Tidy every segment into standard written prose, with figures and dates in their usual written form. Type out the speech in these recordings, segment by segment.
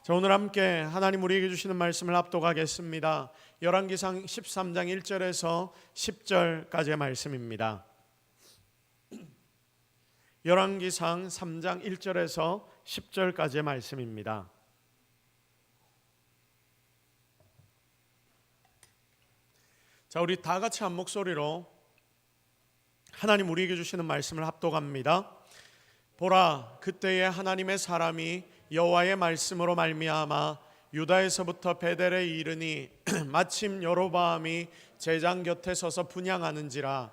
자, 오늘 함께 하나님 우리에게 주시는 말씀을 합독하겠습니다. 열왕기상 13장 1절에서 10절까지의 말씀입니다. 열왕기상 3장 1절에서 10절까지의 말씀입니다. 자, 우리 다 같이 한 목소리로 하나님 우리에게 주시는 말씀을 합독합니다. 보라, 그때에 하나님의 사람이 여호와의 말씀으로 말미암아 유다에서부터 베델에 이르니 마침 여로보암이 제장 곁에 서서 분향하는지라.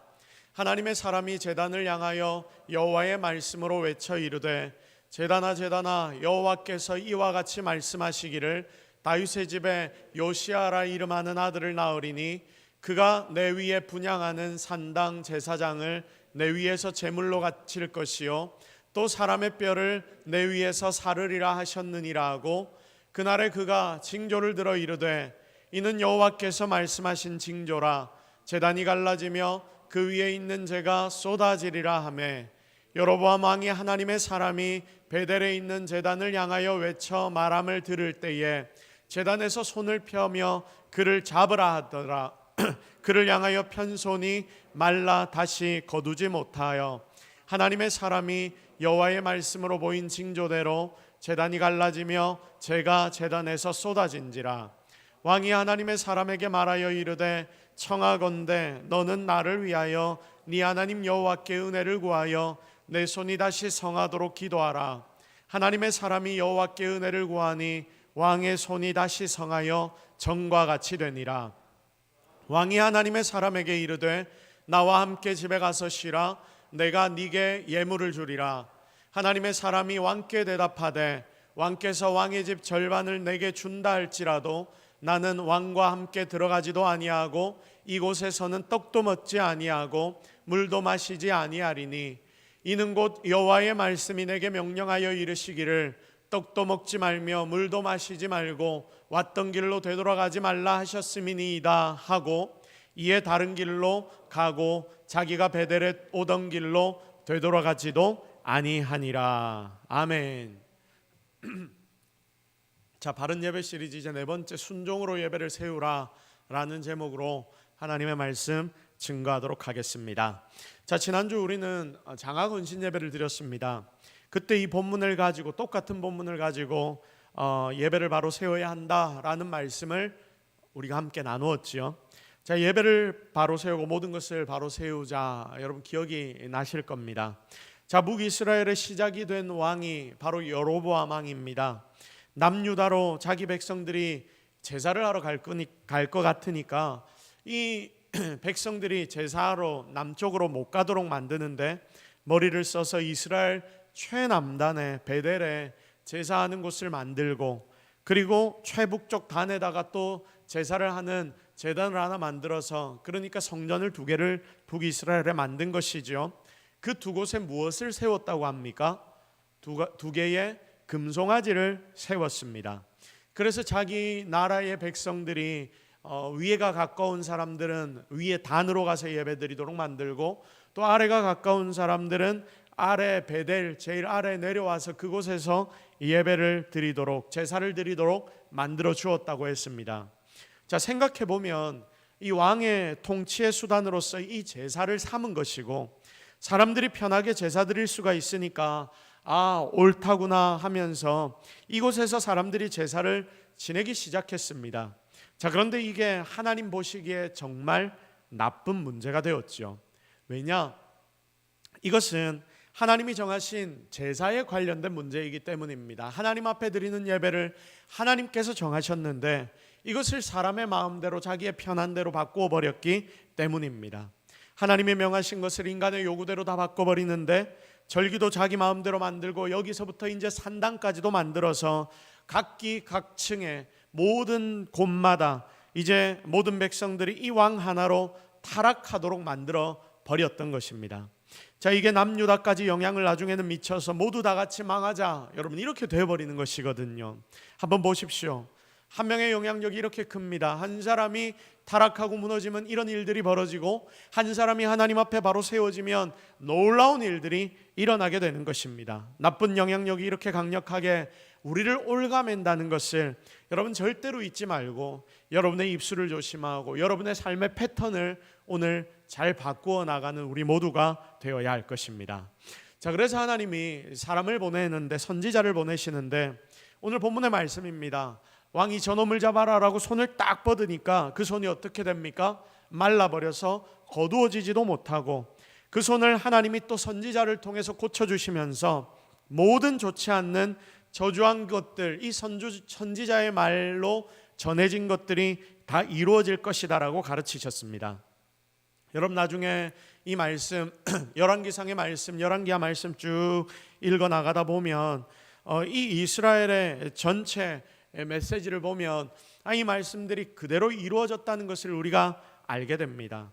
하나님의 사람이 제단을 향하여 여호와의 말씀으로 외쳐 이르되, 제단아 제단아, 여호와께서 이와 같이 말씀하시기를 다윗의 집에 요시아라 이름하는 아들을 낳으리니 그가 내 위에 분향하는 산당 제사장을 내 위에서 제물로 바칠 것이요 또 사람의 뼈를 내 위에서 사르리라 하셨느니라 하고, 그날에 그가 징조를 들어 이르되, 이는 여호와께서 말씀하신 징조라. 제단이 갈라지며 그 위에 있는 재가 쏟아지리라 하매, 여로보암 왕이 하나님의 사람이 베델에 있는 제단을 향하여 외쳐 말함을 들을 때에 제단에서 손을 펴며 그를 잡으라 하더라. 그를 향하여 편 손이 말라 다시 거두지 못하여 하나님의 사람이 여호와의 말씀으로 보인 징조대로 제단이 갈라지며 재가 제단에서 쏟아진지라. 왕이 하나님의 사람에게 말하여 이르되, 청하건대 너는 나를 위하여 네 하나님 여호와께 은혜를 구하여 내 손이 다시 성하도록 기도하라. 하나님의 사람이 여호와께 은혜를 구하니 왕의 손이 다시 성하여 전과 같이 되니라. 왕이 하나님의 사람에게 이르되, 나와 함께 집에 가서 쉬라. 내가 네게 예물을 주리라. 하나님의 사람이 왕께 대답하되, 왕께서 왕의 집 절반을 내게 준다 할지라도 나는 왕과 함께 들어가지도 아니하고 이곳에서는 떡도 먹지 아니하고 물도 마시지 아니하리니, 이는 곧 여호와의 말씀이 내게 명령하여 이르시기를 떡도 먹지 말며 물도 마시지 말고 왔던 길로 되돌아가지 말라 하셨음이니이다 하고, 이에 다른 길로 가고 자기가 베델에 오던 길로 되돌아가지도 아니하니라. 아멘. 자, 바른 예배 시리즈 이제 네 번째, 순종으로 예배를 세우라 라는 제목으로 하나님의 말씀 증거하도록 하겠습니다. 자, 지난주 우리는 장학 은신 예배를 드렸습니다. 그때 이 본문을 가지고, 똑같은 본문을 가지고 예배를 바로 세워야 한다라는 말씀을 우리가 함께 나누었지요. 자, 예배를 바로 세우고 모든 것을 바로 세우자, 여러분 기억이 나실 겁니다. 자, 북이스라엘의 시작이 된 왕이 바로 여로보암 왕입니다. 남유다로 자기 백성들이 제사를 하러 갈 것 같으니까 이 백성들이 제사하러 남쪽으로 못 가도록 만드는데 머리를 써서 이스라엘 최남단에 베델에 제사하는 곳을 만들고, 그리고 최북쪽 단에다가 또 제사를 하는 제단을 하나 만들어서, 그러니까 성전을 두 개를 북이스라엘에 만든 것이죠. 그 두 곳에 무엇을 세웠다고 합니까? 두 개의 금송아지를 세웠습니다. 그래서 자기 나라의 백성들이 위에가 가까운 사람들은 위에 단으로 가서 예배드리도록 만들고, 또 아래가 가까운 사람들은 아래 베델 제일 아래 내려와서 그곳에서 예배를 드리도록, 제사를 드리도록 만들어 주었다고 했습니다. 자, 생각해 보면 이 왕의 통치의 수단으로서 이 제사를 삼은 것이고, 사람들이 편하게 제사 드릴 수가 있으니까 옳다구나 하면서 이곳에서 사람들이 제사를 지내기 시작했습니다. 자, 그런데 이게 하나님 보시기에 정말 나쁜 문제가 되었죠. 왜냐? 이것은 하나님이 정하신 제사에 관련된 문제이기 때문입니다. 하나님 앞에 드리는 예배를 하나님께서 정하셨는데 이것을 사람의 마음대로 자기의 편한 대로 바꾸어 버렸기 때문입니다. 하나님이 명하신 것을 인간의 요구대로 다 바꿔버리는데, 절기도 자기 마음대로 만들고 여기서부터 이제 산당까지도 만들어서 각기각층의 모든 곳마다 이제 모든 백성들이 이 왕 하나로 타락하도록 만들어 버렸던 것입니다. 자, 이게 남유다까지 영향을 나중에는 미쳐서 모두 다 같이 망하자, 여러분 이렇게 되어버리는 것이거든요. 한번 보십시오. 한 명의 영향력이 이렇게 큽니다. 한 사람이 타락하고 무너지면 이런 일들이 벌어지고, 한 사람이 하나님 앞에 바로 세워지면 놀라운 일들이 일어나게 되는 것입니다. 나쁜 영향력이 이렇게 강력하게 우리를 올가맨다는 것을 여러분 절대로 잊지 말고 여러분의 입술을 조심하고 여러분의 삶의 패턴을 오늘 잘 바꾸어 나가는 우리 모두가 되어야 할 것입니다. 자, 그래서 하나님이 사람을 보내는데, 선지자를 보내시는데, 오늘 본문의 말씀입니다. 왕이 저놈을 잡아라라고 손을 딱 뻗으니까 그 손이 어떻게 됩니까? 말라버려서 거두어지지도 못하고, 그 손을 하나님이 또 선지자를 통해서 고쳐주시면서 모든 좋지 않는 저주한 것들, 이 선지자의 말로 전해진 것들이 다 이루어질 것이다라고 가르치셨습니다. 여러분, 나중에 이 말씀, 열왕기상의 말씀, 열왕기하 말씀 쭉 읽어 나가다 보면 이 이스라엘의 전체 메시지를 보면 이 말씀들이 그대로 이루어졌다는 것을 우리가 알게 됩니다.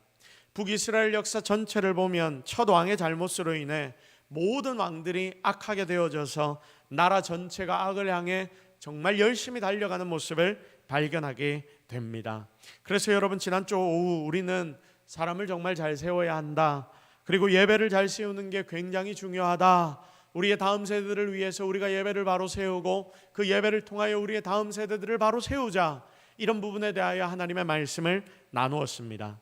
북이스라엘 역사 전체를 보면 첫 왕의 잘못으로 인해 모든 왕들이 악하게 되어져서 나라 전체가 악을 향해 정말 열심히 달려가는 모습을 발견하게 됩니다. 그래서 여러분, 지난주 오후 우리는 사람을 정말 잘 세워야 한다, 그리고 예배를 잘 세우는 게 굉장히 중요하다, 우리의 다음 세대들을 위해서 우리가 예배를 바로 세우고 그 예배를 통하여 우리의 다음 세대들을 바로 세우자, 이런 부분에 대하여 하나님의 말씀을 나누었습니다.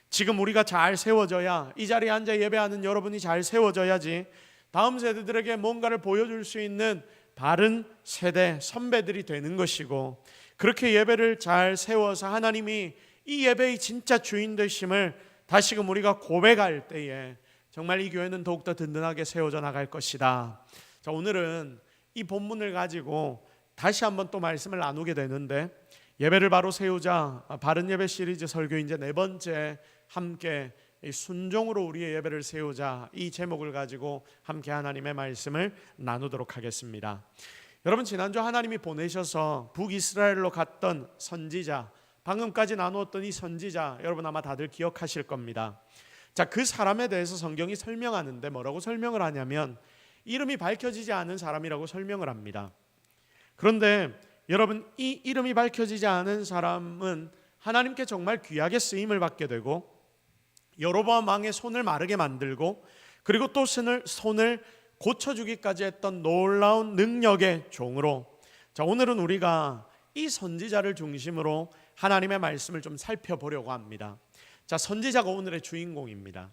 지금 우리가 잘 세워져야, 이 자리에 앉아 예배하는 여러분이 잘 세워져야지 다음 세대들에게 뭔가를 보여줄 수 있는 바른 세대, 선배들이 되는 것이고, 그렇게 예배를 잘 세워서 하나님이 이 예배의 진짜 주인 되심을 다시금 우리가 고백할 때에 정말 이 교회는 더욱더 든든하게 세워져 나갈 것이다. 자, 오늘은 이 본문을 가지고 다시 한번 또 말씀을 나누게 되는데, 예배를 바로 세우자, 바른 예배 시리즈 설교 이제 4번째, 함께 순종으로 우리의 예배를 세우자, 이 제목을 가지고 함께 하나님의 말씀을 나누도록 하겠습니다. 여러분, 지난주 하나님이 보내셔서 북이스라엘로 갔던 선지자, 방금까지 나누었던 이 선지자, 여러분 아마 다들 기억하실 겁니다. 자, 그 사람에 대해서 성경이 설명하는데 뭐라고 설명을 하냐면 이름이 밝혀지지 않은 사람이라고 설명을 합니다. 그런데 여러분, 이 이름이 밝혀지지 않은 사람은 하나님께 정말 귀하게 쓰임을 받게 되고, 여로보암 왕의 손을 마르게 만들고, 그리고 또 손을 고쳐주기까지 했던 놀라운 능력의 종으로, 자, 오늘은 우리가 이 선지자를 중심으로 하나님의 말씀을 좀 살펴보려고 합니다. 자, 선지자가 오늘의 주인공입니다.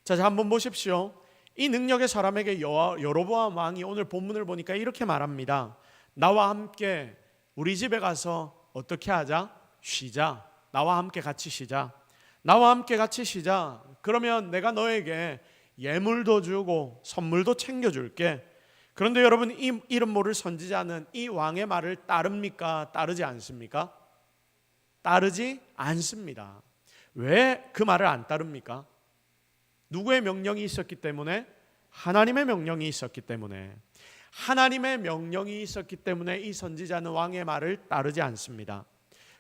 자, 한번 보십시오. 이 능력의 사람에게 여로보암 왕이 오늘 본문을 보니까 이렇게 말합니다. 나와 함께 우리 집에 가서 어떻게 하자? 쉬자. 나와 함께 같이 쉬자. 나와 함께 같이 쉬자. 그러면 내가 너에게 예물도 주고 선물도 챙겨줄게. 그런데 여러분, 이 이름 모를 선지자는 이 왕의 말을 따릅니까? 따르지 않습니까? 따르지 않습니다. 왜 그 말을 안 따릅니까? 누구의 명령이 있었기 때문에? 하나님의 명령이 있었기 때문에. 하나님의 명령이 있었기 때문에 이 선지자는 왕의 말을 따르지 않습니다.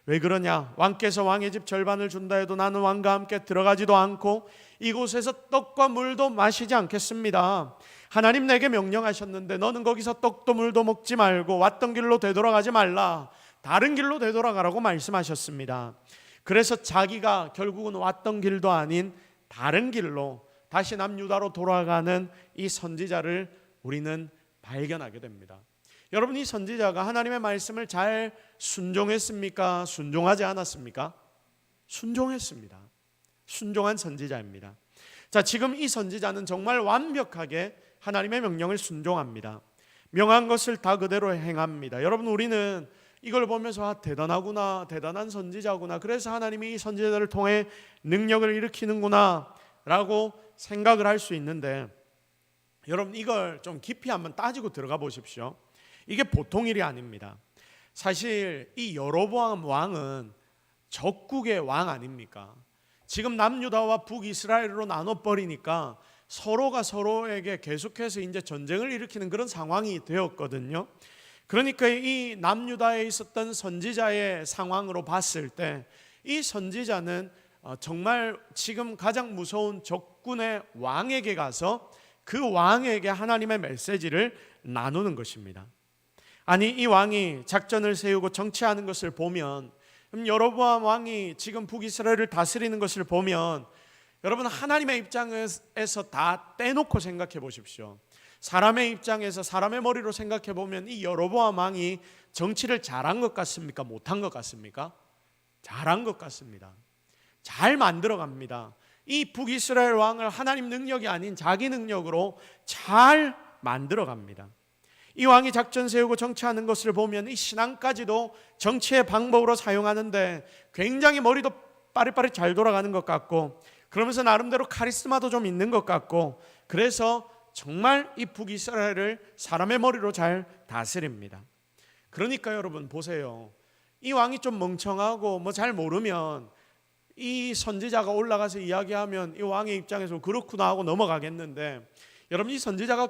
왜 그러냐? 왕께서 왕의 집 절반을 준다 해도 나는 왕과 함께 들어가지도 않고 이곳에서 떡과 물도 마시지 않겠습니다. 하나님 내게 명령하셨는데 너는 거기서 떡도 물도 먹지 말고 왔던 길로 되돌아가지 말라, 다른 길로 되돌아가라고 말씀하셨습니다. 그래서 자기가 결국은 왔던 길도 아닌 다른 길로 다시 남유다로 돌아가는 이 선지자를 우리는 발견하게 됩니다. 여러분, 이 선지자가 하나님의 말씀을 잘 순종했습니까? 순종하지 않았습니까? 순종했습니다. 순종한 선지자입니다. 자, 지금 이 선지자는 정말 완벽하게 하나님의 명령을 순종합니다. 명한 것을 다 그대로 행합니다. 여러분, 우리는 이걸 보면서 대단하구나, 대단한 선지자구나, 그래서 하나님이 이 선지자를 통해 능력을 일으키는구나 라고 생각을 할 수 있는데, 여러분, 이걸 좀 깊이 한번 따지고 들어가 보십시오. 이게 보통 일이 아닙니다. 사실 이 여로보암 왕은 적국의 왕 아닙니까? 지금 남유다와 북이스라엘로 나눠버리니까 서로가 서로에게 계속해서 이제 전쟁을 일으키는 그런 상황이 되었거든요. 그러니까 이 남유다에 있었던 선지자의 상황으로 봤을 때 이 선지자는 정말 지금 가장 무서운 적군의 왕에게 가서 그 왕에게 하나님의 메시지를 나누는 것입니다. 아니, 이 왕이 작전을 세우고 정치하는 것을 보면, 여로보암 왕이 지금 북이스라엘을 다스리는 것을 보면, 여러분, 하나님의 입장에서 다 떼놓고 생각해 보십시오. 사람의 입장에서 사람의 머리로 생각해 보면 이 여로보암 왕이 정치를 잘한 것 같습니까? 못한 것 같습니까? 잘한 것 같습니다. 잘 만들어 갑니다. 이 북이스라엘 왕을 하나님 능력이 아닌 자기 능력으로 잘 만들어 갑니다. 이 왕이 작전 세우고 정치하는 것을 보면 이 신앙까지도 정치의 방법으로 사용하는데 굉장히 머리도 빠릿빠릿 잘 돌아가는 것 같고, 그러면서 나름대로 카리스마도 좀 있는 것 같고, 그래서 정말 이 북이스라엘을 사람의 머리로 잘 다스립니다. 그러니까 여러분 보세요. 이 왕이 좀 멍청하고 뭐 잘 모르면 이 선지자가 올라가서 이야기하면 이 왕의 입장에서 그렇구나 하고 넘어가겠는데, 여러분 이 선지자가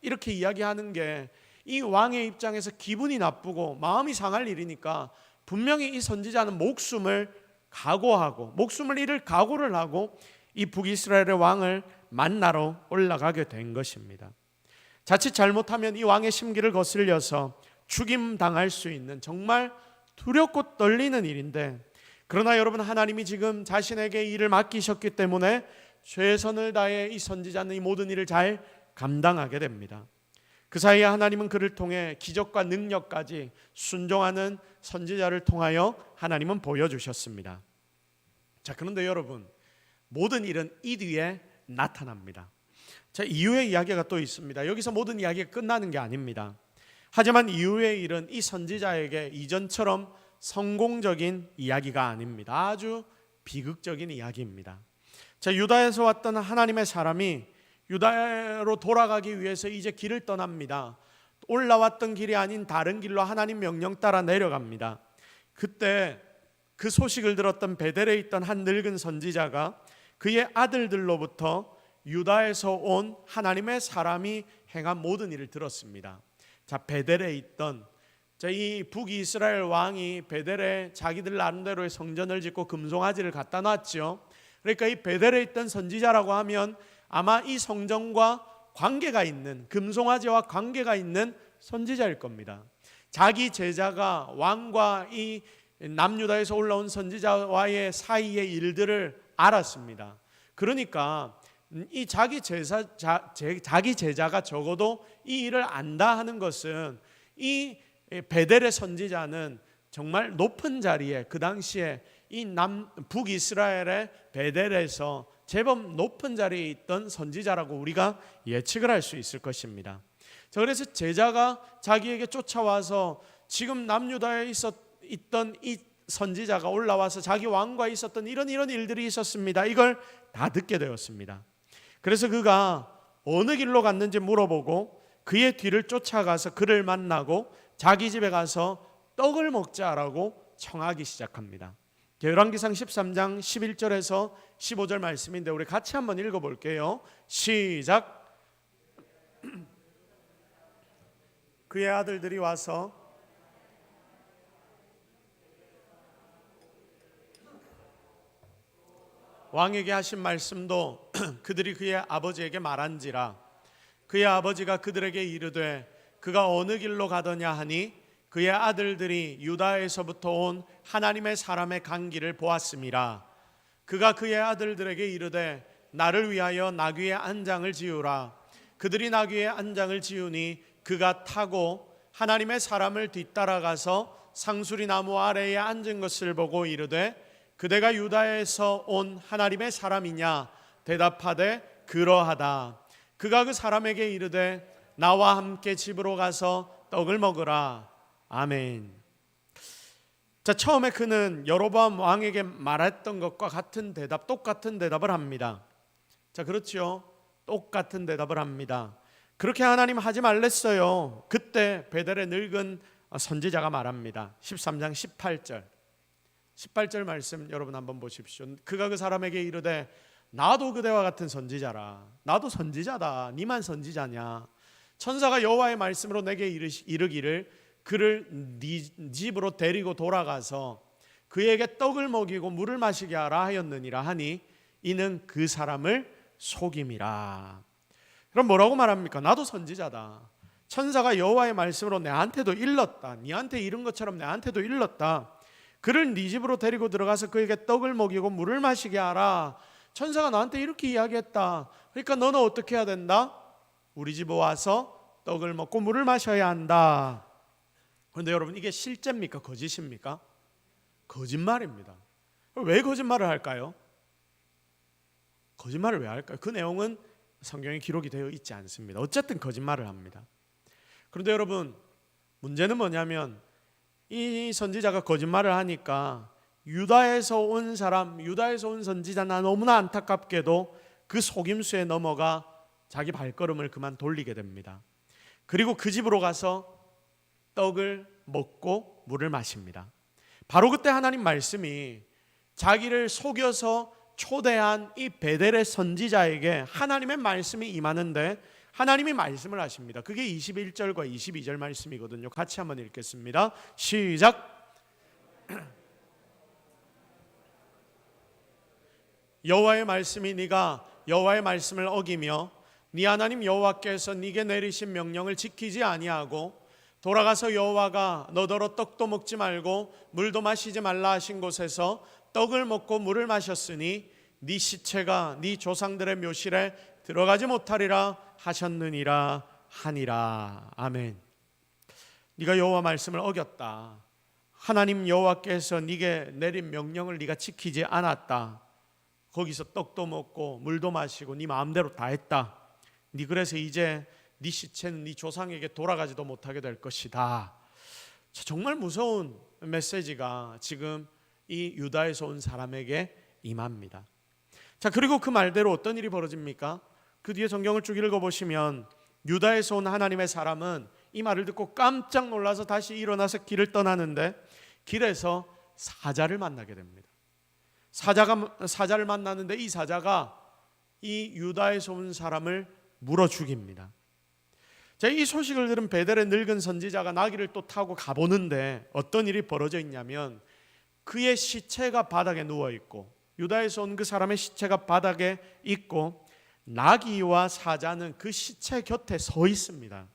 이렇게 이야기하는 게 이 왕의 입장에서 기분이 나쁘고 마음이 상할 일이니까 분명히 이 선지자는 목숨을 각오하고 목숨을 잃을 각오를 하고 이 북이스라엘의 왕을 만나러 올라가게 된 것입니다. 자칫 잘못하면 이 왕의 심기를 거슬려서 죽임당할 수 있는 정말 두렵고 떨리는 일인데, 그러나 여러분 하나님이 지금 자신에게 일을 맡기셨기 때문에 최선을 다해 이 선지자는 이 모든 일을 잘 감당하게 됩니다. 그 사이에 하나님은 그를 통해 기적과 능력까지 순종하는 선지자를 통하여 하나님은 보여주셨습니다. 자, 그런데 여러분 모든 일은 이 뒤에 나타납니다. 자, 이후의 이야기가 또 있습니다. 여기서 모든 이야기가 끝나는 게 아닙니다. 하지만 이후의 일은 이 선지자에게 이전처럼 성공적인 이야기가 아닙니다. 아주 비극적인 이야기입니다. 자, 유다에서 왔던 하나님의 사람이 유다로 돌아가기 위해서 이제 길을 떠납니다. 올라왔던 길이 아닌 다른 길로 하나님 명령 따라 내려갑니다. 그때 그 소식을 들었던 베델에 있던 한 늙은 선지자가 그의 아들들로부터 유다에서 온 하나님의 사람이 행한 모든 일을 들었습니다. 자, 베델에 있던 이 북이스라엘 왕이 베델에 자기들 나름대로의 성전을 짓고 금송아지를 갖다 놨죠. 그러니까 이 베델에 있던 선지자라고 하면 아마 이 성전과 관계가 있는, 금송아지와 관계가 있는 선지자일 겁니다. 자기 제자가 왕과 이 남유다에서 올라온 선지자와의 사이의 일들을 알았습니다. 그러니까 이 자기 제자가 적어도 이 일을 안다 하는 것은 이 베델의 선지자는 정말 높은 자리에, 그 당시에 이 북이스라엘의 베델에서 제법 높은 자리에 있던 선지자라고 우리가 예측을 할 수 있을 것입니다. 자, 그래서 제자가 자기에게 쫓아와서 지금 남유다에 있던 이 선지자가 올라와서 자기 왕과 있었던 이런 일들이 있었습니다. 이걸 다 듣게 되었습니다. 그래서 그가 어느 길로 갔는지 물어보고 그의 뒤를 쫓아가서 그를 만나고 자기 집에 가서 떡을 먹자라고 청하기 시작합니다. 열왕기상 13장 11절에서 15절 말씀인데 우리 같이 한번 읽어볼게요. 시작. 그의 아들들이 와서 왕에게 하신 말씀도 그들이 그의 아버지에게 말한지라. 그의 아버지가 그들에게 이르되 그가 어느 길로 가더냐 하니 그의 아들들이 유다에서부터 온 하나님의 사람의 간 길을 보았음이라. 그가 그의 아들들에게 이르되 나를 위하여 나귀의 안장을 지으라. 그들이 나귀의 안장을 지으니 그가 타고 하나님의 사람을 뒤따라가서 상수리 나무 아래에 앉은 것을 보고 이르되 그대가 유다에서 온 하나님의 사람이냐? 대답하되 그러하다. 그가 그 사람에게 이르되 나와 함께 집으로 가서 떡을 먹으라. 아멘. 자, 처음에 그는 여로보암 왕에게 말했던 것과 같은 대답, 똑같은 대답을 합니다. 자, 그렇죠. 똑같은 대답을 합니다. 그렇게 하나님 하지 말랬어요. 그때 베델의 늙은 선지자가 말합니다. 13장 18절 말씀 여러분 한번 보십시오. 그가 그 사람에게 이르되 나도 그대와 같은 선지자라. 나도 선지자다. 니만 선지자냐? 천사가 여호와의 말씀으로 내게 이르기를 그를 네 집으로 데리고 돌아가서 그에게 떡을 먹이고 물을 마시게 하라 하였느니라 하니 이는 그 사람을 속임이라. 그럼 뭐라고 말합니까? 나도 선지자다. 천사가 여호와의 말씀으로 내한테도 일렀다. 니한테 이른 것처럼 내한테도 일렀다. 그를 네 집으로 데리고 들어가서 그에게 떡을 먹이고 물을 마시게 하라. 천사가 나한테 이렇게 이야기했다. 그러니까 너는 어떻게 해야 된다? 우리 집에 와서 떡을 먹고 물을 마셔야 한다. 그런데 여러분, 이게 실제입니까? 거짓입니까? 거짓말입니다. 왜 거짓말을 할까요? 거짓말을 왜 할까요? 그 내용은 성경에 기록이 되어 있지 않습니다. 어쨌든 거짓말을 합니다. 그런데 여러분, 문제는 뭐냐면 이 선지자가 거짓말을 하니까 유다에서 온 사람, 유다에서 온 선지자나 너무나 안타깝게도 그 속임수에 넘어가 자기 발걸음을 그만 돌리게 됩니다. 그리고 그 집으로 가서 떡을 먹고 물을 마십니다. 바로 그때 하나님 말씀이 자기를 속여서 초대한 이 베델의 선지자에게 하나님의 말씀이 임하는데 하나님이 말씀을 하십니다. 그게 21절과 22절 말씀이거든요. 같이 한번 읽겠습니다. 시작. 여호와의 말씀이 네가 여호와의 말씀을 어기며 네 하나님 여호와께서 네게 내리신 명령을 지키지 아니하고 돌아가서 여호와가 너더러 떡도 먹지 말고 물도 마시지 말라 하신 곳에서 떡을 먹고 물을 마셨으니 네 시체가 네 조상들의 묘실에 들어가지 못하리라 하셨느니라 하니라. 아멘. 네가 여호와 말씀을 어겼다. 하나님 여호와께서 네게 내린 명령을 네가 지키지 않았다. 거기서 떡도 먹고 물도 마시고 네 마음대로 다 했다. 네 그래서 이제 네 시체는 네 조상에게 돌아가지도 못하게 될 것이다. 정말 무서운 메시지가 지금 이 유다에서 온 사람에게 임합니다. 자, 그리고 그 말대로 어떤 일이 벌어집니까? 그 뒤에 성경을 쭉 읽어보시면 유다에서 온 하나님의 사람은 이 말을 듣고 깜짝 놀라서 다시 일어나서 길을 떠나는데 길에서 사자를 만나게 됩니다. 사자를 만나는데 이 사자가 이 유다에서 온 사람을 물어 죽입니다. 자, 이 소식을 들은 베델의 늙은 선지자가 나귀를 또 타고 가보는데 어떤 일이 벌어져 있냐면 그의 시체가 바닥에 누워있고 유다에서 온 그 사람의 시체가 바닥에 있고 나귀와 사자는 그 시체 곁에 서 있습니다.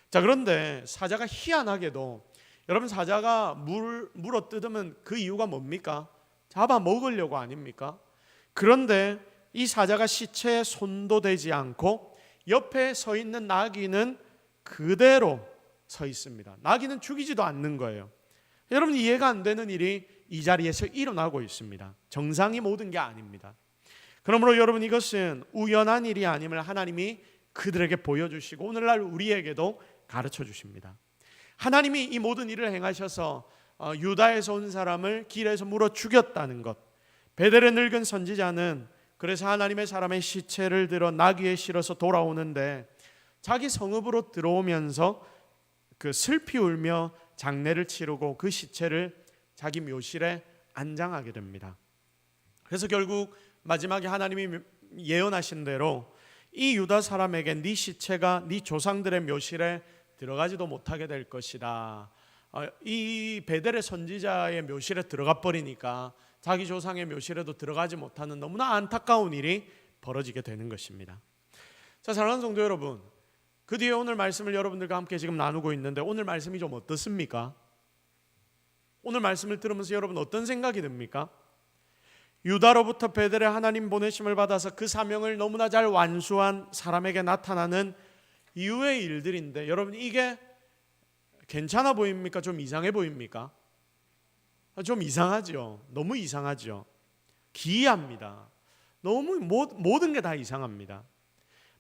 자, 그런데 사자가 희한하게도 여러분, 사자가 물어 뜯으면 그 이유가 뭡니까? 잡아 먹으려고 아닙니까? 그런데 이 사자가 시체에 손도 대지 않고 옆에 서 있는 나귀는 그대로 서 있습니다. 나귀는 죽이지도 않는 거예요. 여러분, 이해가 안 되는 일이 이 자리에서 일어나고 있습니다. 정상이 모든 게 아닙니다. 그러므로 여러분, 이것은 우연한 일이 아님을 하나님이 그들에게 보여주시고 오늘날 우리에게도 가르쳐 주십니다. 하나님이 이 모든 일을 행하셔서 유다에서 온 사람을 길에서 물어 죽였다는 것. 베델의 늙은 선지자는 그래서 하나님의 사람의 시체를 들어 나귀에 실어서 돌아오는데 자기 성읍으로 들어오면서 그 슬피 울며 장례를 치르고 그 시체를 자기 묘실에 안장하게 됩니다. 그래서 결국 마지막에 하나님이 예언하신 대로 이 유다 사람에게 네 시체가 네 조상들의 묘실에 들어가지도 못하게 될 것이다. 이 베델의 선지자의 묘실에 들어가 버리니까 자기 조상의 묘실에도 들어가지 못하는 너무나 안타까운 일이 벌어지게 되는 것입니다. 자, 사랑하는 성도 여러분, 그 뒤에 오늘 말씀을 여러분들과 함께 지금 나누고 있는데 오늘 말씀이 좀 어떻습니까? 오늘 말씀을 들으면서 여러분 어떤 생각이 듭니까? 유다로부터 베델에 하나님 보내심을 받아서 그 사명을 너무나 잘 완수한 사람에게 나타나는 이후의 일들인데 여러분, 이게 괜찮아 보입니까? 좀 이상해 보입니까? 좀 이상하죠. 너무 이상하죠. 기이합니다. 너무 모든 게 다 이상합니다.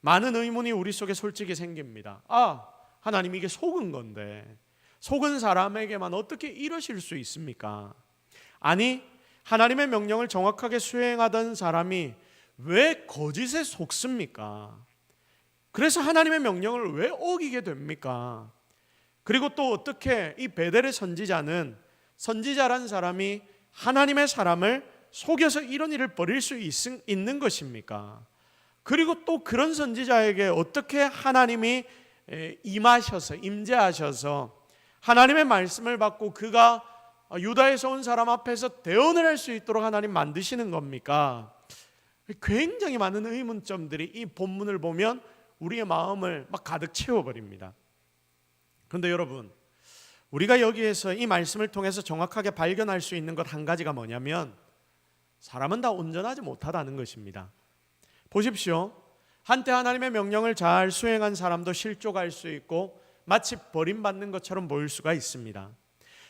많은 의문이 우리 속에 솔직히 생깁니다. 하나님, 이게 속은 건데 속은 사람에게만 어떻게 이러실 수 있습니까? 아니, 하나님의 명령을 정확하게 수행하던 사람이 왜 거짓에 속습니까? 그래서 하나님의 명령을 왜 어기게 됩니까? 그리고 또 어떻게 이 베델의 선지자는 선지자란 사람이 하나님의 사람을 속여서 이런 일을 벌일 수 있는 것입니까? 그리고 또 그런 선지자에게 어떻게 하나님이 임재하셔서 하나님의 말씀을 받고 그가 유다에서 온 사람 앞에서 대언을 할 수 있도록 하나님 만드시는 겁니까? 굉장히 많은 의문점들이 이 본문을 보면 우리의 마음을 막 가득 채워버립니다. 그런데 여러분, 우리가 여기에서 이 말씀을 통해서 정확하게 발견할 수 있는 것 한 가지가 뭐냐면 사람은 다 온전하지 못하다는 것입니다. 보십시오. 한때 하나님의 명령을 잘 수행한 사람도 실족할 수 있고 마치 버림받는 것처럼 보일 수가 있습니다.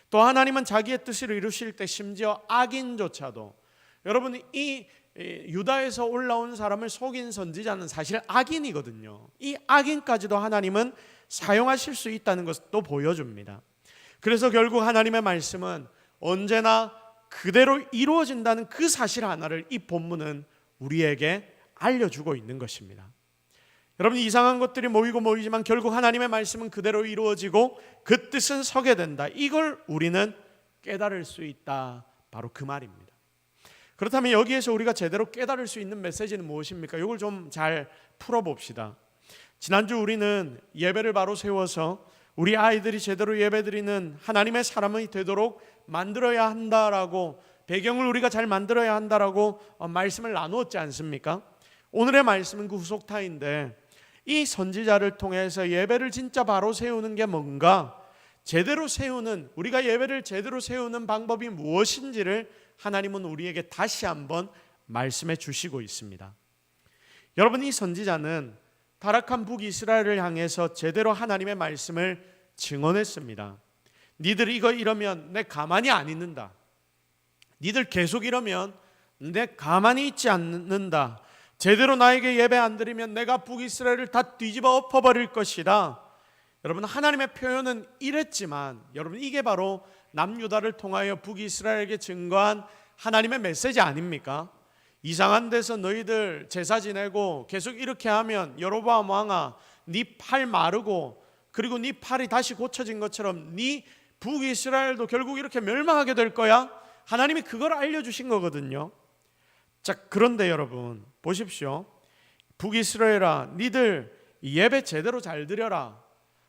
또 하나님은 자기의 뜻을 이루실 때 심지어 악인조차도, 여러분 이 유다에서 올라온 사람을 속인 선지자는 사실 악인이거든요. 이 악인까지도 하나님은 사용하실 수 있다는 것도 보여줍니다. 그래서 결국 하나님의 말씀은 언제나 그대로 이루어진다는 그 사실 하나를 이 본문은 우리에게 알려주고 있는 것입니다. 여러분, 이상한 것들이 모이지만 결국 하나님의 말씀은 그대로 이루어지고 그 뜻은 서게 된다. 이걸 우리는 깨달을 수 있다. 바로 그 말입니다. 그렇다면 여기에서 우리가 제대로 깨달을 수 있는 메시지는 무엇입니까? 이걸 좀 잘 풀어봅시다. 지난주 우리는 예배를 바로 세워서 우리 아이들이 제대로 예배드리는 하나님의 사람이 되도록 만들어야 한다라고, 배경을 우리가 잘 만들어야 한다라고 말씀을 나누었지 않습니까? 오늘의 말씀은 그 후속타인데, 이 선지자를 통해서 예배를 진짜 바로 세우는 게 뭔가, 제대로 세우는, 우리가 예배를 제대로 세우는 방법이 무엇인지를 하나님은 우리에게 다시 한번 말씀해 주시고 있습니다. 여러분, 이 선지자는 타락한 북이스라엘을 향해서 제대로 하나님의 말씀을 증언했습니다. 니들 이거 이러면 내 가만히 안 있는다. 니들 계속 이러면 내 가만히 있지 않는다. 제대로 나에게 예배 안 드리면 내가 북이스라엘을 다 뒤집어 엎어버릴 것이다. 여러분, 하나님의 표현은 이랬지만 여러분, 이게 바로 남유다를 통하여 북이스라엘에게 증거한 하나님의 메시지 아닙니까? 이상한 데서 너희들 제사 지내고 계속 이렇게 하면 여로보암 왕아, 네 팔 마르고 그리고 네 팔이 다시 고쳐진 것처럼 네 북이스라엘도 결국 이렇게 멸망하게 될 거야. 하나님이 그걸 알려주신 거거든요. 자, 그런데 여러분 보십시오. 북이스라엘아, 니들 예배 제대로 잘 드려라.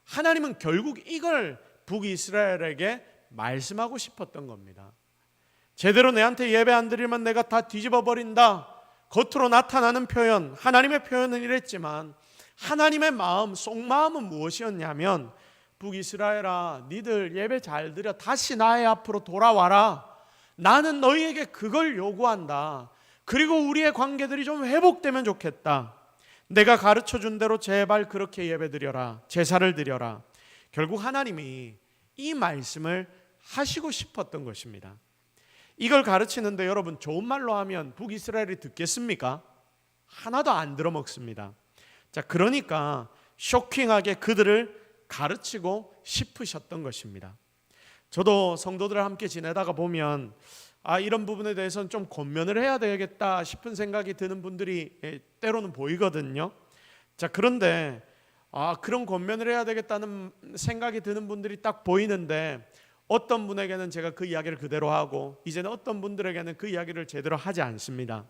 하나님은 결국 이걸 북이스라엘에게 말씀하고 싶었던 겁니다. 제대로 내한테 예배 안 드리면 내가 다 뒤집어 버린다. 겉으로 나타나는 표현, 하나님의 표현은 이랬지만 하나님의 마음, 속마음은 무엇이었냐면, 북이스라엘아, 니들 예배 잘 드려 다시 나의 앞으로 돌아와라. 나는 너희에게 그걸 요구한다. 그리고 우리의 관계들이 좀 회복되면 좋겠다. 내가 가르쳐준 대로 제발 그렇게 예배 드려라. 제사를 드려라. 결국 하나님이 이 말씀을 하시고 싶었던 것입니다. 이걸 가르치는데 여러분, 좋은 말로 하면 북이스라엘이 듣겠습니까? 하나도 안 들어먹습니다. 자, 그러니까 쇼킹하게 그들을 가르치고 싶으셨던 것입니다. 저도 성도들과 함께 지내다가 보면 이런 부분에 대해서는 좀 권면을 해야 되겠다 싶은 생각이 드는 분들이 때로는 보이거든요. 자, 그런데 그런 권면을 해야 되겠다는 생각이 드는 분들이 딱 보이는데, 어떤 분에게는 제가 그 이야기를 그대로 하고 이제는 어떤 분들에게는 그 이야기를 제대로 하지 않습니다.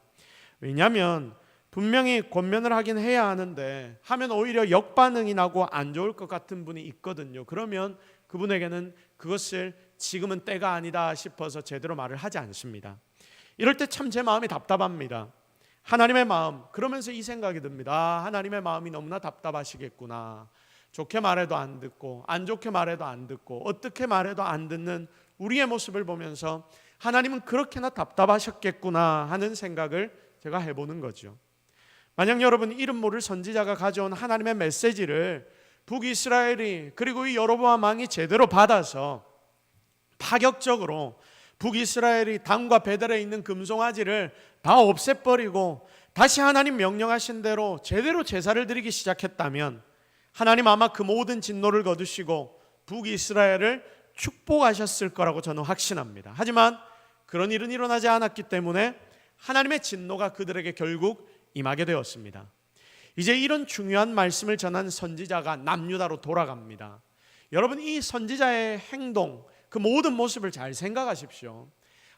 왜냐하면 분명히 권면을 하긴 해야 하는데 하면 오히려 역반응이 나고 안 좋을 것 같은 분이 있거든요. 그러면 그분에게는 그것을 지금은 때가 아니다 싶어서 제대로 말을 하지 않습니다. 이럴 때 참 제 마음이 답답합니다. 하나님의 마음, 그러면서 이 생각이 듭니다. 하나님의 마음이 너무나 답답하시겠구나. 좋게 말해도 안 듣고 안 좋게 말해도 안 듣고 어떻게 말해도 안 듣는 우리의 모습을 보면서 하나님은 그렇게나 답답하셨겠구나 하는 생각을 제가 해보는 거죠. 만약 여러분, 이름 모를 선지자가 가져온 하나님의 메시지를 북이스라엘이, 그리고 이 여로보암 왕이 제대로 받아서 파격적으로 북이스라엘이 단과 베델에 있는 금송아지를 다 없애버리고 다시 하나님 명령하신 대로 제대로 제사를 드리기 시작했다면 하나님 아마 그 모든 진노를 거두시고 북이스라엘을 축복하셨을 거라고 저는 확신합니다. 하지만 그런 일은 일어나지 않았기 때문에 하나님의 진노가 그들에게 결국 임하게 되었습니다. 이제 이런 중요한 말씀을 전한 선지자가 남유다로 돌아갑니다. 여러분, 이 선지자의 행동, 그 모든 모습을 잘 생각하십시오.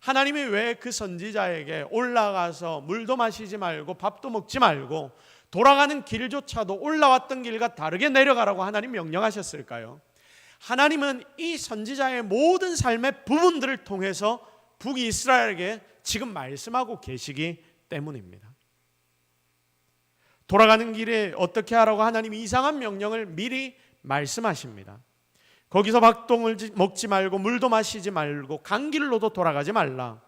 하나님이 왜 그 선지자에게 올라가서 물도 마시지 말고 밥도 먹지 말고 돌아가는 길조차도 올라왔던 길과 다르게 내려가라고 하나님 명령하셨을까요? 하나님은 이 선지자의 모든 삶의 부분들을 통해서 북이스라엘에게 지금 말씀하고 계시기 때문입니다. 돌아가는 길에 어떻게 하라고 하나님이 이상한 명령을 미리 말씀하십니다. 거기서 밥도 먹지 말고 물도 마시지 말고 간 길로도 돌아가지 말라.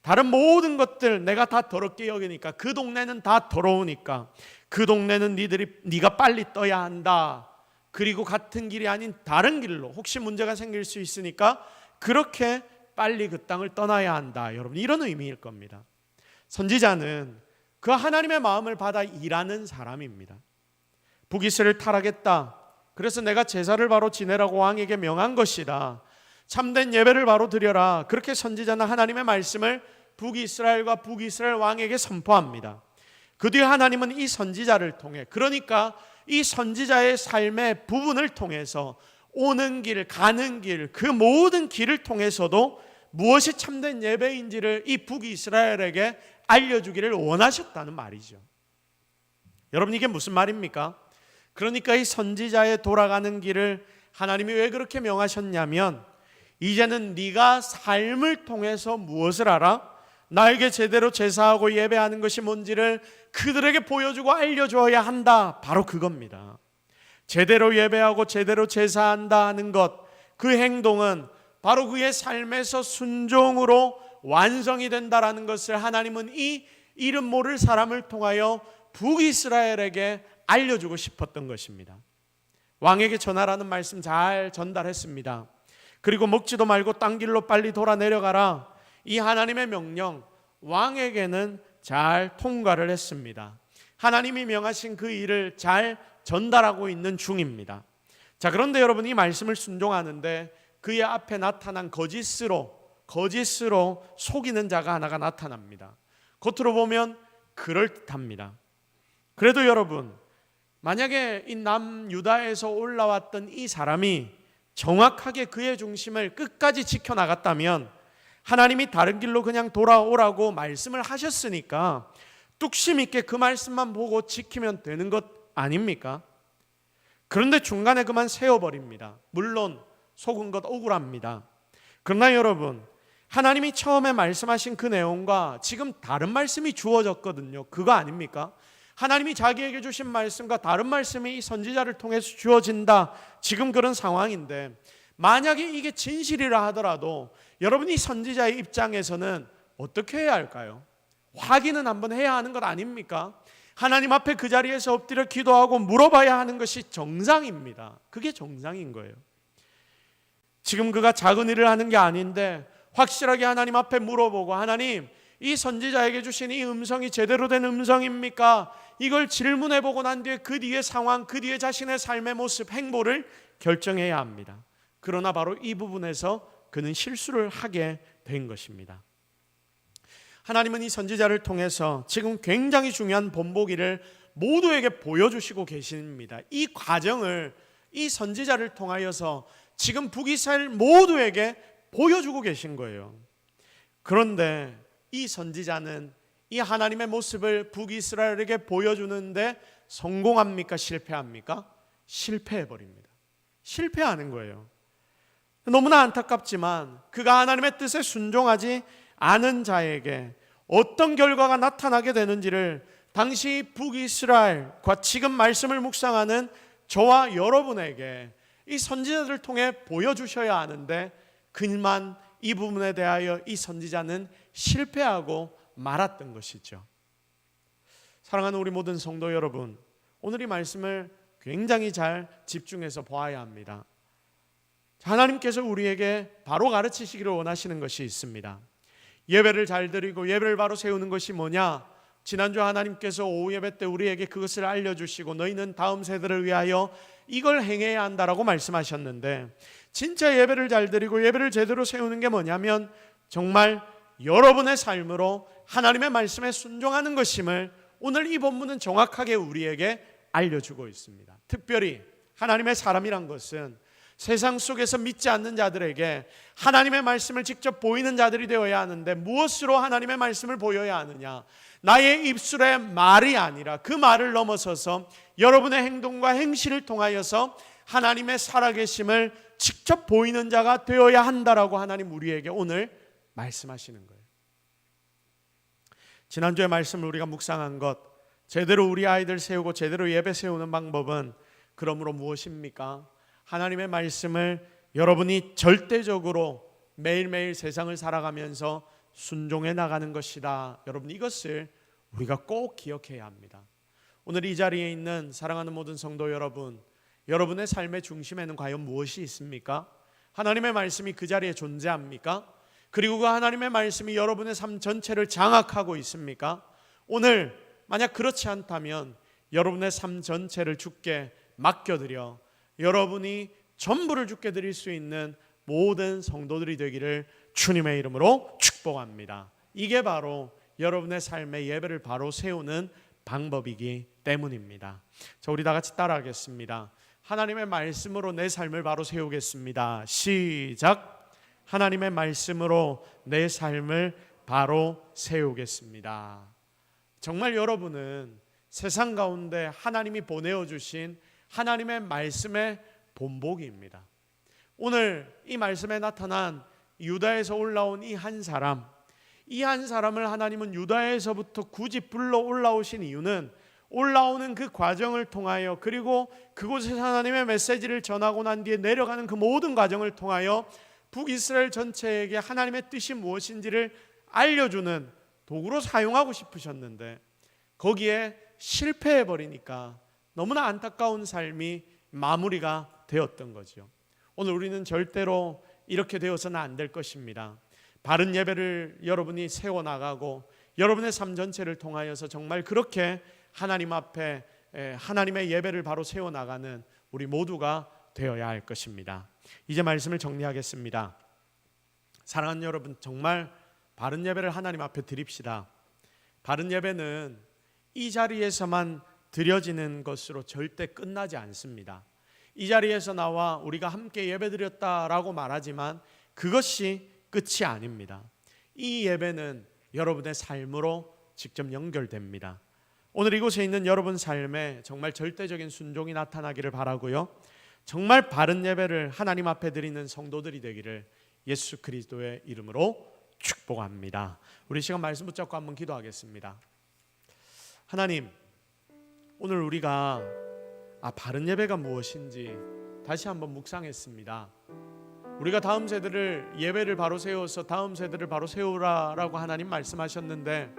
다른 모든 것들 내가 다 더럽게 여기니까, 그 동네는 다 더러우니까 그 동네는 네가 빨리 떠야 한다. 그리고 같은 길이 아닌 다른 길로 혹시 문제가 생길 수 있으니까 그렇게 빨리 그 땅을 떠나야 한다. 여러분, 이런 의미일 겁니다. 선지자는 그 하나님의 마음을 받아 일하는 사람입니다. 북이스라엘을 타락했다. 그래서 내가 제사를 바로 지내라고 왕에게 명한 것이다. 참된 예배를 바로 드려라. 그렇게 선지자는 하나님의 말씀을 북이스라엘과 북이스라엘 왕에게 선포합니다. 그 뒤에 하나님은 이 선지자를 통해, 그러니까 이 선지자의 삶의 부분을 통해서 오는 길, 가는 길, 그 모든 길을 통해서도 무엇이 참된 예배인지를 이 북이스라엘에게 알려주기를 원하셨다는 말이죠. 여러분, 이게 무슨 말입니까? 그러니까 이 선지자의 돌아가는 길을 하나님이 왜 그렇게 명하셨냐면, 이제는 네가 삶을 통해서 무엇을 알아? 나에게 제대로 제사하고 예배하는 것이 뭔지를 그들에게 보여주고 알려줘야 한다. 바로 그겁니다. 제대로 예배하고 제대로 제사한다 하는 것, 그 행동은 바로 그의 삶에서 순종으로 완성이 된다라는 것을 하나님은 이 이름 모를 사람을 통하여 북이스라엘에게 알려주고 싶었던 것입니다. 왕에게 전하라는 말씀 잘 전달했습니다. 그리고 먹지도 말고 딴 길로 빨리 돌아 내려가라. 이 하나님의 명령, 왕에게는 잘 통과를 했습니다. 하나님이 명하신 그 일을 잘 전달하고 있는 중입니다. 자, 그런데 여러분, 이 말씀을 순종하는데 그의 앞에 나타난 거짓으로 속이는 자가 하나가 나타납니다. 겉으로 보면 그럴듯합니다. 그래도 여러분, 만약에 이 남유다에서 올라왔던 이 사람이 정확하게 그의 중심을 끝까지 지켜나갔다면, 하나님이 다른 길로 그냥 돌아오라고 말씀을 하셨으니까 뚝심 있게 그 말씀만 보고 지키면 되는 것 아닙니까? 그런데 중간에 그만 세워버립니다. 물론 속은 것 억울합니다. 그러나 여러분, 하나님이 처음에 말씀하신 그 내용과 지금 다른 말씀이 주어졌거든요. 그거 아닙니까? 하나님이 자기에게 주신 말씀과 다른 말씀이 이 선지자를 통해서 주어진다. 지금 그런 상황인데, 만약에 이게 진실이라 하더라도 여러분이 선지자의 입장에서는 어떻게 해야 할까요? 확인은 한번 해야 하는 것 아닙니까? 하나님 앞에 그 자리에서 엎드려 기도하고 물어봐야 하는 것이 정상입니다. 그게 정상인 거예요. 지금 그가 작은 일을 하는 게 아닌데 확실하게 하나님 앞에 물어보고, 하나님, 이 선지자에게 주신 이 음성이 제대로 된 음성입니까? 이걸 질문해보고 난 뒤에 그 뒤의 상황, 그 뒤에 자신의 삶의 모습, 행보를 결정해야 합니다. 그러나 바로 이 부분에서 그는 실수를 하게 된 것입니다. 하나님은 이 선지자를 통해서 지금 굉장히 중요한 본보기를 모두에게 보여주시고 계십니다. 이 과정을 이 선지자를 통하여서 지금 북이스라엘 모두에게 보여주고 계신 거예요. 그런데 이 선지자는 이 하나님의 모습을 북이스라엘에게 보여주는데 성공합니까? 실패합니까? 실패해버립니다. 실패하는 거예요. 너무나 안타깝지만 그가 하나님의 뜻에 순종하지 않은 자에게 어떤 결과가 나타나게 되는지를 당시 북이스라엘과 지금 말씀을 묵상하는 저와 여러분에게 이 선지자들을 통해 보여주셔야 하는데, 그만 이 부분에 대하여 이 선지자는 실패하고 말았던 것이죠. 사랑하는 우리 모든 성도 여러분, 오늘 이 말씀을 굉장히 잘 집중해서 보아야 합니다. 하나님께서 우리에게 바로 가르치시기를 원하시는 것이 있습니다. 예배를 잘 드리고 예배를 바로 세우는 것이 뭐냐? 지난주 하나님께서 오후 예배 때 우리에게 그것을 알려주시고 너희는 다음 세대를 위하여 이걸 행해야 한다라고 말씀하셨는데, 진짜 예배를 잘 드리고 예배를 제대로 세우는 게 뭐냐면 정말 여러분의 삶으로 하나님의 말씀에 순종하는 것임을 오늘 이 본문은 정확하게 우리에게 알려주고 있습니다. 특별히 하나님의 사람이란 것은 세상 속에서 믿지 않는 자들에게 하나님의 말씀을 직접 보이는 자들이 되어야 하는데, 무엇으로 하나님의 말씀을 보여야 하느냐? 나의 입술의 말이 아니라 그 말을 넘어서서 여러분의 행동과 행실을 통하여서 하나님의 살아계심을 직접 보이는 자가 되어야 한다라고 하나님 우리에게 오늘 말씀하시는 거예요. 지난주에 말씀을 우리가 묵상한 것, 제대로 우리 아이들 세우고 제대로 예배 세우는 방법은 그러므로 무엇입니까? 하나님의 말씀을 여러분이 절대적으로 매일매일 세상을 살아가면서 순종해 나가는 것이다. 여러분, 이것을 우리가 꼭 기억해야 합니다. 오늘 이 자리에 있는 사랑하는 모든 성도 여러분, 여러분의 삶의 중심에는 과연 무엇이 있습니까? 하나님의 말씀이 그 자리에 존재합니까? 그리고 그 하나님의 말씀이 여러분의 삶 전체를 장악하고 있습니까? 오늘 만약 그렇지 않다면 여러분의 삶 전체를 주께 맡겨드려 여러분이 전부를 주께 드릴 수 있는 모든 성도들이 되기를 주님의 이름으로 축복합니다. 이게 바로 여러분의 삶의 예배를 바로 세우는 방법이기 때문입니다. 자, 우리 다 같이 따라하겠습니다. 하나님의 말씀으로 내 삶을 바로 세우겠습니다. 시작. 하나님의 말씀으로 내 삶을 바로 세우겠습니다. 정말 여러분은 세상 가운데 하나님이 보내어 주신 하나님의 말씀의 본보기입니다. 오늘 이 말씀에 나타난 유다에서 올라온 이 한 사람을 하나님은 유다에서부터 굳이 불러 올라오신 이유는 올라오는 그 과정을 통하여, 그리고 그곳에서 하나님의 메시지를 전하고 난 뒤에 내려가는 그 모든 과정을 통하여 북이스라엘 전체에게 하나님의 뜻이 무엇인지를 알려주는 도구로 사용하고 싶으셨는데 거기에 실패해버리니까 너무나 안타까운 삶이 마무리가 되었던 거죠. 오늘 우리는 절대로 이렇게 되어서는 안 될 것입니다. 바른 예배를 여러분이 세워나가고 여러분의 삶 전체를 통하여서 정말 그렇게 하나님 앞에 하나님의 예배를 바로 세워나가는 우리 모두가 되어야 할 것입니다. 이제 말씀을 정리하겠습니다. 사랑하는 여러분, 정말 바른 예배를 하나님 앞에 드립시다. 바른 예배는 이 자리에서만 드려지는 것으로 절대 끝나지 않습니다. 이 자리에서 나와 우리가 함께 예배드렸다라고 말하지만 그것이 끝이 아닙니다. 이 예배는 여러분의 삶으로 직접 연결됩니다. 오늘 이곳에 있는 여러분 삶에 정말 절대적인 순종이 나타나기를 바라고요, 정말 바른 예배를 하나님 앞에 드리는 성도들이 되기를 예수 그리스도의 이름으로 축복합니다. 우리 시간 말씀 붙잡고 한번 기도하겠습니다. 하나님, 오늘 우리가 바른 예배가 무엇인지 다시 한번 묵상했습니다. 우리가 다음 세대를 예배를 바로 세워서 다음 세대를 바로 세우라라고 하나님 말씀하셨는데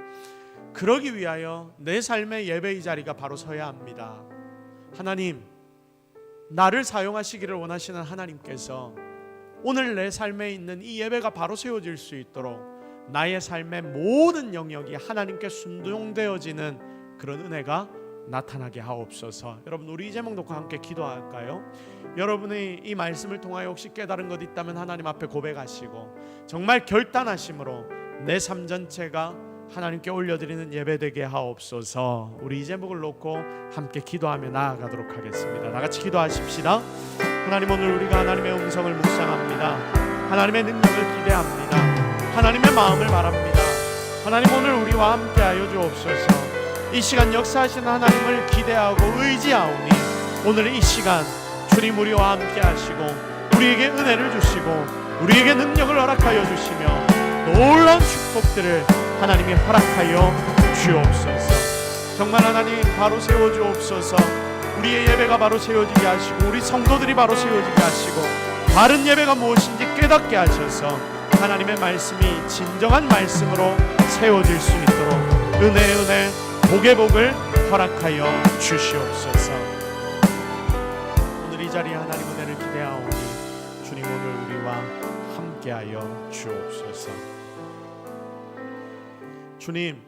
그러기 위하여 내 삶의 예배의 자리가 바로 서야 합니다. 하나님, 나를 사용하시기를 원하시는 하나님께서 오늘 내 삶에 있는 이 예배가 바로 세워질 수 있도록 나의 삶의 모든 영역이 하나님께 순종되어지는 그런 은혜가 나타나게 하옵소서. 여러분, 우리 이 제목 놓고 함께 기도할까요? 여러분이 이 말씀을 통하여 혹시 깨달은 것 있다면 하나님 앞에 고백하시고 정말 결단하심으로 내 삶 전체가 하나님께 올려드리는 예배되게 하옵소서. 우리 이 제목을 놓고 함께 기도하며 나아가도록 하겠습니다. 다 같이 기도하십시다. 하나님, 오늘 우리가 하나님의 음성을 묵상합니다. 하나님의 능력을 기대합니다. 하나님의 마음을 바랍니다. 하나님, 오늘 우리와 함께하여 주옵소서. 이 시간 역사하시는 하나님을 기대하고 의지하오니 오늘 이 시간 주님 우리와 함께 하시고 우리에게 은혜를 주시고 우리에게 능력을 허락하여 주시며 놀라운 축복들을 하나님이 허락하여 주옵소서. 정말 하나님 바로 세워주옵소서. 우리의 예배가 바로 세워지게 하시고 우리 성도들이 바로 세워지게 하시고 바른 예배가 무엇인지 깨닫게 하셔서 하나님의 말씀이 진정한 말씀으로 세워질 수 있도록 은혜 복의 복을 허락하여 주시옵소서. 오늘 이 자리에 하나님 은혜를 기대하오니 주님 오늘 우리와 함께하여 주옵소서. 주님,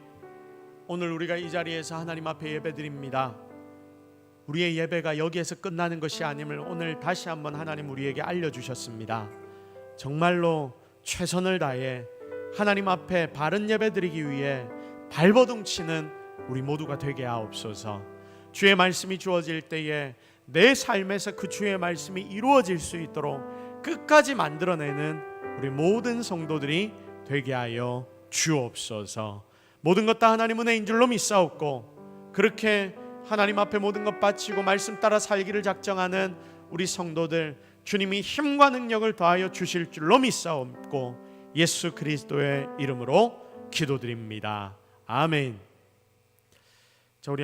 오늘 우리가 이 자리에서 하나님 앞에 예배드립니다. 우리의 예배가 여기에서 끝나는 것이 아님을 오늘 다시 한번 하나님 우리에게 알려주셨습니다. 정말로 최선을 다해 하나님 앞에 바른 예배드리기 위해 발버둥 치는 우리 모두가 되게 하옵소서. 주의 말씀이 주어질 때에 내 삶에서 그 주의 말씀이 이루어질 수 있도록 끝까지 만들어내는 우리 모든 성도들이 되게 하여 주옵소서. 모든 것 다 하나님 은혜인 줄로 믿사옵고 그렇게 하나님 앞에 모든 것 바치고 말씀 따라 살기를 작정하는 우리 성도들 주님이 힘과 능력을 더하여 주실 줄로 믿사옵고 예수 그리스도의 이름으로 기도드립니다. 아멘.